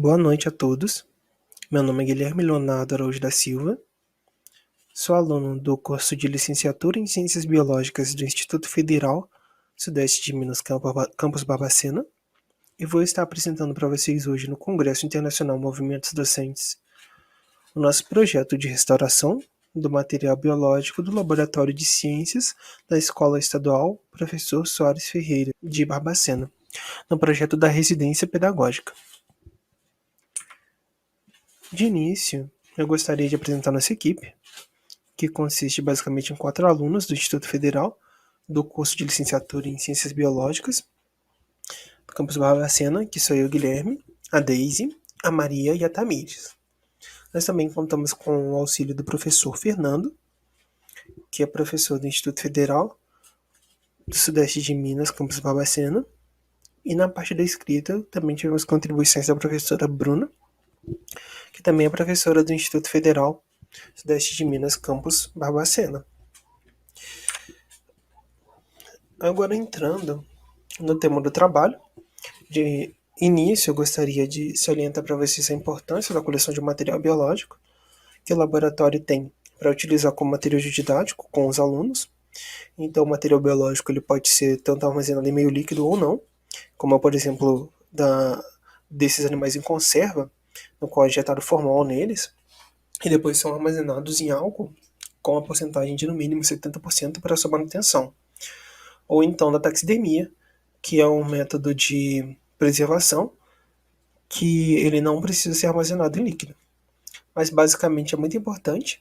Boa noite a todos. Meu nome é Guilherme Leonardo Araújo da Silva. Sou aluno do curso de Licenciatura em Ciências Biológicas do Instituto Federal Sudeste de Minas, Campus Barbacena, e vou estar apresentando para vocês hoje no Congresso Internacional Movimentos Docentes o nosso projeto de restauração do material biológico do Laboratório de Ciências da Escola Estadual Professor Soares Ferreira, de Barbacena, no projeto da Residência Pedagógica. De início, eu gostaria de apresentar nossa equipe, que consiste basicamente em 4 alunos do Instituto Federal, do curso de Licenciatura em Ciências Biológicas, do campus Barbacena, que sou eu, Guilherme, a Deise, a Maria e a Tamires. Nós também contamos com o auxílio do professor Fernando, que é professor do Instituto Federal do Sudeste de Minas, campus Barbacena, e na parte da escrita também tivemos contribuições da professora Bruna, que também é professora do Instituto Federal Sudeste de Minas, campus Barbacena. Agora entrando no tema do trabalho, de início eu gostaria de salientar para vocês a importância da coleção de material biológico que o laboratório tem para utilizar como material didático com os alunos. Então o material biológico ele pode ser tanto armazenado em meio líquido ou não, como por exemplo desses animais em conserva, no qual é injetado formol neles, e depois são armazenados em álcool com a porcentagem de no mínimo 70% para sua manutenção. Ou então da taxidermia, que é um método de preservação que ele não precisa ser armazenado em líquido. Mas basicamente é muito importante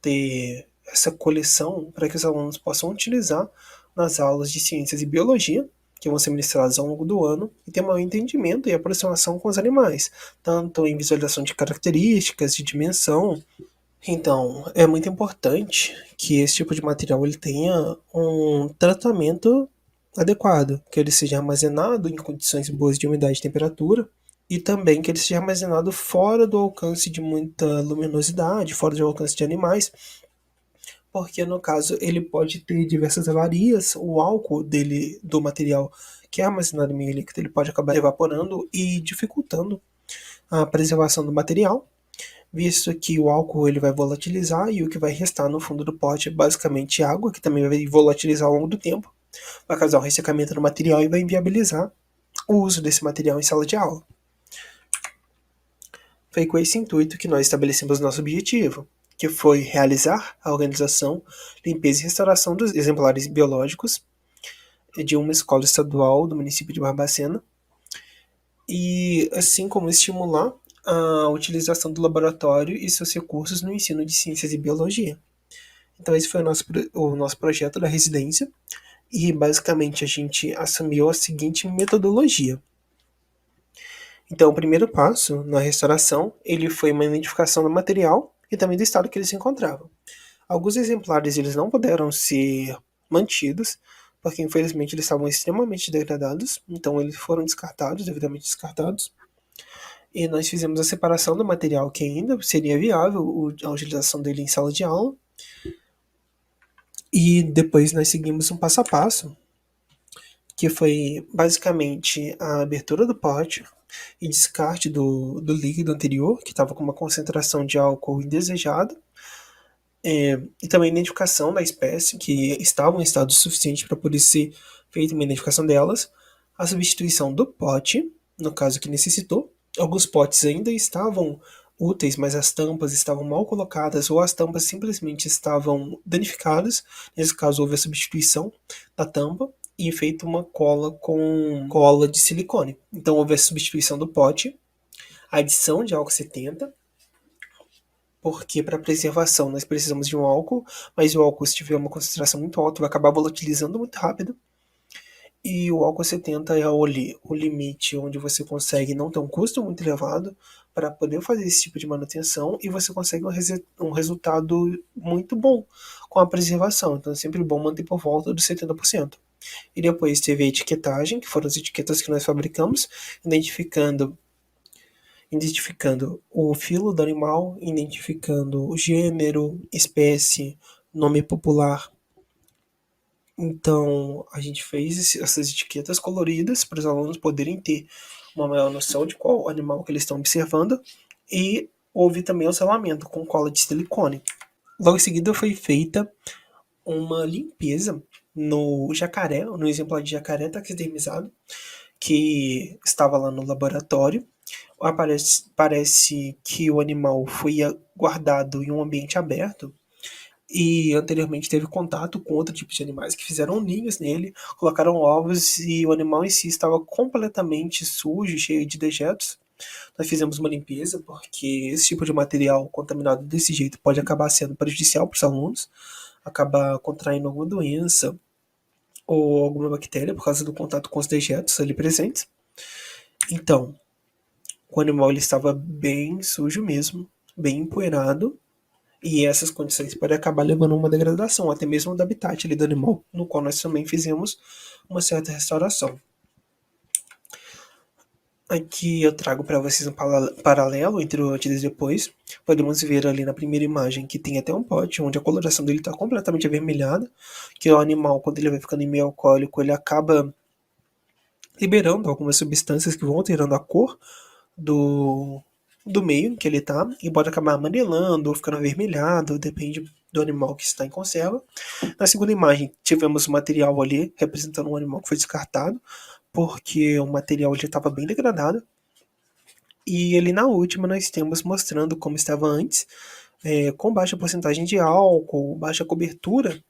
ter essa coleção para que os alunos possam utilizar nas aulas de ciências e biologia, que vão ser ministradas ao longo do ano, e ter maior entendimento e aproximação com os animais, tanto em visualização de características, de dimensão. Então, é muito importante que esse tipo de material ele tenha um tratamento adequado, que ele seja armazenado em condições boas de umidade e temperatura, e também que ele seja armazenado fora do alcance de muita luminosidade, fora do alcance de animais, porque no caso ele pode ter diversas avarias, o álcool dele, do material que é armazenado em meio líquido, ele pode acabar evaporando e dificultando a preservação do material, visto que o álcool ele vai volatilizar e o que vai restar no fundo do pote é basicamente água, que também vai volatilizar ao longo do tempo, vai causar um ressecamento do material e vai inviabilizar o uso desse material em sala de aula. Foi com esse intuito que nós estabelecemos nosso objetivo, que foi realizar a organização, limpeza e restauração dos exemplares biológicos de uma escola estadual do município de Barbacena, e assim como estimular a utilização do laboratório e seus recursos no ensino de ciências e biologia. Então esse foi o nosso projeto da residência, e basicamente a gente assumiu a seguinte metodologia. Então o primeiro passo na restauração ele foi uma identificação do material e também do estado que ele se encontrava. Alguns exemplares eles não puderam ser mantidos, porque infelizmente eles estavam extremamente degradados, então eles foram descartados, devidamente descartados. E nós fizemos a separação do material que ainda seria viável a utilização dele em sala de aula. E depois nós seguimos um passo a passo, que foi basicamente a abertura do pote e descarte do líquido anterior, que estava com uma concentração de álcool indesejada, e também a identificação da espécie, que estavam em estado suficiente para poder ser feita uma identificação delas, a substituição do pote, no caso que necessitou. Alguns potes ainda estavam úteis, mas as tampas estavam mal colocadas ou as tampas simplesmente estavam danificadas. Nesse caso, houve a substituição da tampa e feita uma cola com cola de silicone. Então, houve a substituição do pote, a adição de álcool 70, porque para preservação nós precisamos de um álcool, mas o álcool, se tiver uma concentração muito alta, vai acabar volatilizando muito rápido. E o álcool 70 é o limite onde você consegue não ter um custo muito elevado para poder fazer esse tipo de manutenção e você consegue um resultado muito bom com a preservação. Então é sempre bom manter por volta dos 70%. E depois teve a etiquetagem, que foram as etiquetas que nós fabricamos, identificando o filo do animal, identificando o gênero, espécie, nome popular. Então, a gente fez essas etiquetas coloridas para os alunos poderem ter uma maior noção de qual animal que eles estão observando, e houve também o selamento com cola de silicone. Logo em seguida foi feita uma limpeza no jacaré, no exemplar de jacaré taxidermizado, que estava lá no laboratório. Parece que o animal foi guardado em um ambiente aberto e anteriormente teve contato com outro tipo de animais que fizeram ninhos nele, colocaram ovos e o animal em si estava completamente sujo, cheio de dejetos. Nós fizemos uma limpeza porque esse tipo de material contaminado desse jeito pode acabar sendo prejudicial para os alunos, acabar contraindo alguma doença ou alguma bactéria por causa do contato com os dejetos ali presentes. Então, o animal ele estava bem sujo mesmo, bem empoeirado, e essas condições podem acabar levando a uma degradação, até mesmo do habitat ali do animal, no qual nós também fizemos uma certa restauração. Aqui eu trago para vocês um paralelo entre o antes e depois. Podemos ver ali na primeira imagem que tem até um pote onde a coloração dele está completamente avermelhada, que o animal, quando ele vai ficando em meio alcoólico, ele acaba liberando algumas substâncias que vão alterando a cor do, do meio que ele está, e pode acabar amarelando ou ficando avermelhado, depende do animal que está em conserva. Na segunda imagem, tivemos o material ali representando um animal que foi descartado, porque o material já estava bem degradado. E ali na última nós temos mostrando como estava antes, com baixa porcentagem de álcool, baixa cobertura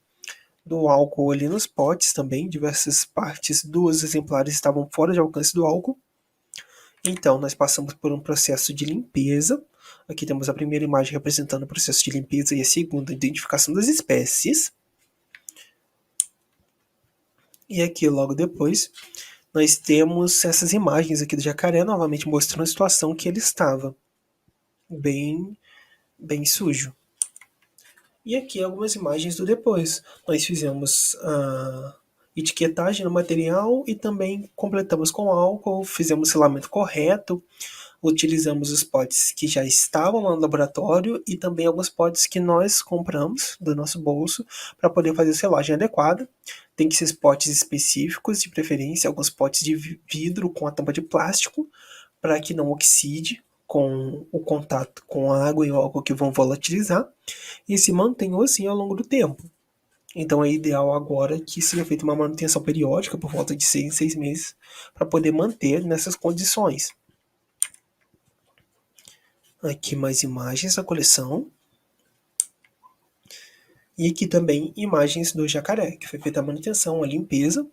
do álcool ali nos potes também, diversas partes dos exemplares estavam fora de alcance do álcool. Então nós passamos por um processo de limpeza. Aqui temos a primeira imagem representando o processo de limpeza e a segunda, identificação das espécies. E aqui logo depois nós temos essas imagens aqui do jacaré, novamente mostrando a situação que ele estava, bem sujo. E aqui algumas imagens do depois. Nós fizemos a etiquetagem no material e também completamos com álcool, fizemos o selamento correto, utilizamos os potes que já estavam lá no laboratório e também alguns potes que nós compramos do nosso bolso para poder fazer a selagem adequada. Tem que ser potes específicos, de preferência, alguns potes de vidro com a tampa de plástico, para que não oxide com o contato com a água e o álcool que vão volatilizar, e se mantenham assim ao longo do tempo. Então é ideal agora que seja feita uma manutenção periódica por volta de 6 em 6 meses para poder manter nessas condições. Aqui mais imagens da coleção. E aqui também imagens do jacaré, que foi feita a manutenção, a limpeza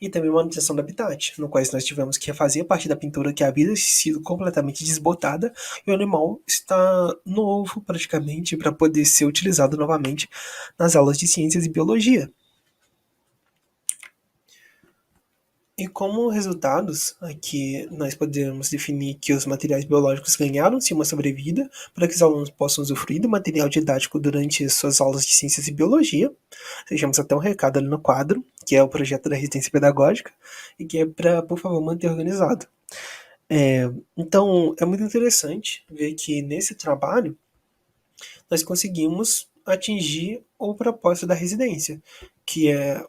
e também a manutenção do habitat, no qual nós tivemos que refazer a parte da pintura que havia sido completamente desbotada e o animal está novo praticamente para poder ser utilizado novamente nas aulas de ciências e biologia. E como resultados, aqui nós podemos definir que os materiais biológicos ganharam-se uma sobrevida para que os alunos possam usufruir do material didático durante suas aulas de ciências e biologia. Deixamos até um recado ali no quadro, que é o projeto da residência pedagógica, e que é para, por favor, manter organizado. Então, é muito interessante ver que nesse trabalho nós conseguimos atingir o propósito da residência, que é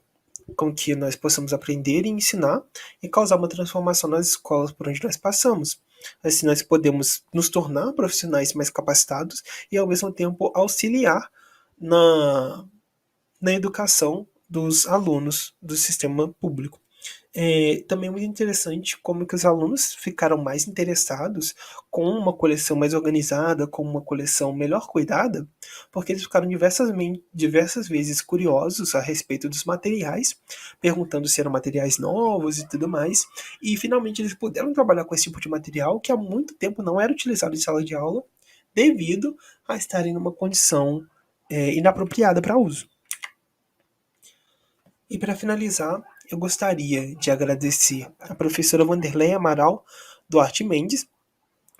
com que nós possamos aprender e ensinar e causar uma transformação nas escolas por onde nós passamos. Assim, nós podemos nos tornar profissionais mais capacitados e, ao mesmo tempo, auxiliar na educação dos alunos do sistema público. Também é muito interessante como que os alunos ficaram mais interessados com uma coleção mais organizada, com uma coleção melhor cuidada, porque eles ficaram diversas vezes curiosos a respeito dos materiais, perguntando se eram materiais novos e tudo mais, e finalmente eles puderam trabalhar com esse tipo de material que há muito tempo não era utilizado em sala de aula, devido a estarem numa condição inapropriada para uso. E para finalizar, eu gostaria de agradecer a professora Vanderlei Amaral Duarte Mendes,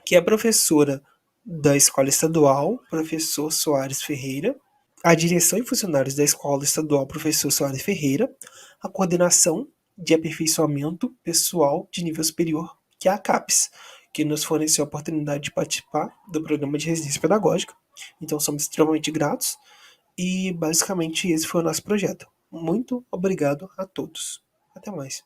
que é professora da Escola Estadual Professor Soares Ferreira, a direção e funcionários da Escola Estadual Professor Soares Ferreira, a coordenação de aperfeiçoamento pessoal de nível superior, que é a CAPES, que nos forneceu a oportunidade de participar do programa de residência pedagógica. Então somos extremamente gratos e basicamente esse foi o nosso projeto. Muito obrigado a todos. Até mais.